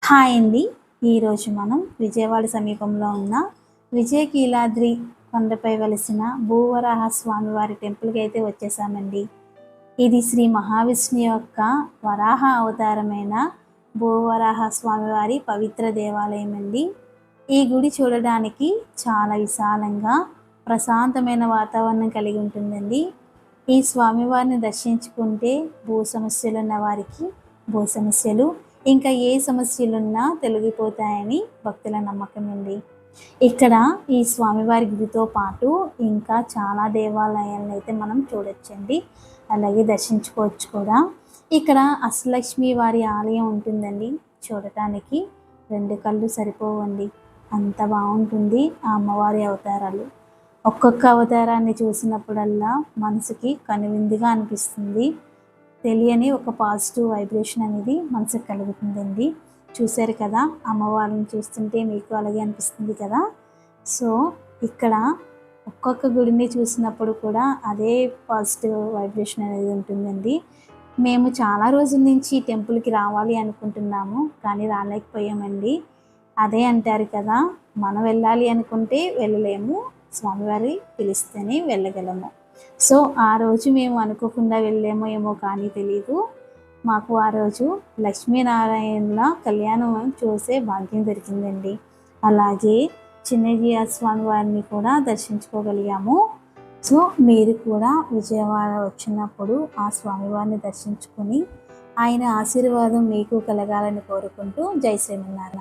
Hi అండి. ఈరోజు మనం విజయవాడ సమీపంలో ఉన్న విజయకీలాద్రి కొండపై వెలిసిన భూవరాహ స్వామివారి టెంపుల్కి అయితే వచ్చేసామండి. ఇది శ్రీ మహావిష్ణు యొక్క వరాహ అవతారమైన భూవరాహ స్వామివారి పవిత్ర దేవాలయం అండి. ఈ గుడి చూడడానికి చాలా విశాలంగా ప్రశాంతమైన వాతావరణం కలిగి ఉంటుందండి. ఈ స్వామివారిని దర్శించుకుంటే భూ సమస్యలు ఉన్న వారికి భూ సమస్యలు, ఇంకా ఏ సమస్యలున్నా తొలగిపోతాయని భక్తుల నమ్మకం అండి. ఇక్కడ ఈ స్వామివారి గుడితో పాటు ఇంకా చాలా దేవాలయాలను అయితే మనం చూడొచ్చండి, అలాగే దర్శించుకోవచ్చు కూడా. ఇక్కడ అష్టలక్ష్మి వారి ఆలయం ఉంటుందండి. చూడటానికి 2 కళ్ళు సరిపోవండి, అంత బాగుంటుంది ఆ అమ్మవారి అవతారాలు. ఒక్కొక్క అవతారాన్ని చూసినప్పుడల్లా మనసుకి కనువిందుగా అనిపిస్తుంది. తెలియని ఒక పాజిటివ్ వైబ్రేషన్ అనేది మనసుకు కలుగుతుందండి. చూశారు కదా, అమ్మవారిని చూస్తుంటే మీకు అలాగే అనిపిస్తుంది కదా. సో ఇక్కడ ఒక్కొక్క గుడిని చూసినప్పుడు కూడా అదే పాజిటివ్ వైబ్రేషన్ అనేది ఉంటుందండి. మేము చాలా రోజుల నుంచి టెంపుల్కి రావాలి అనుకుంటున్నాము, కానీ రాలేకపోయామండి. అదే అంటారు కదా, మనం వెళ్ళాలి అనుకుంటే వెళ్ళలేము, స్వామివారి పిలిస్తేనే వెళ్ళగలము. సో ఆ రోజు మేము అనుకోకుండా వెళ్ళామో ఏమో కానీ తెలియదు. మాకు ఆ రోజు లక్ష్మీనారాయణుల కళ్యాణం చూసే భాగ్యం దొరికిందండి. అలాగే చిన్నజీయ స్వామి వారిని కూడా దర్శించుకోగలిగాము. సో మీరు కూడా విజయవాడ వచ్చినప్పుడు ఆ స్వామివారిని దర్శించుకొని ఆయన ఆశీర్వాదం మీకు కలగాలని కోరుకుంటూ జై శ్రీమన్నారాయణ.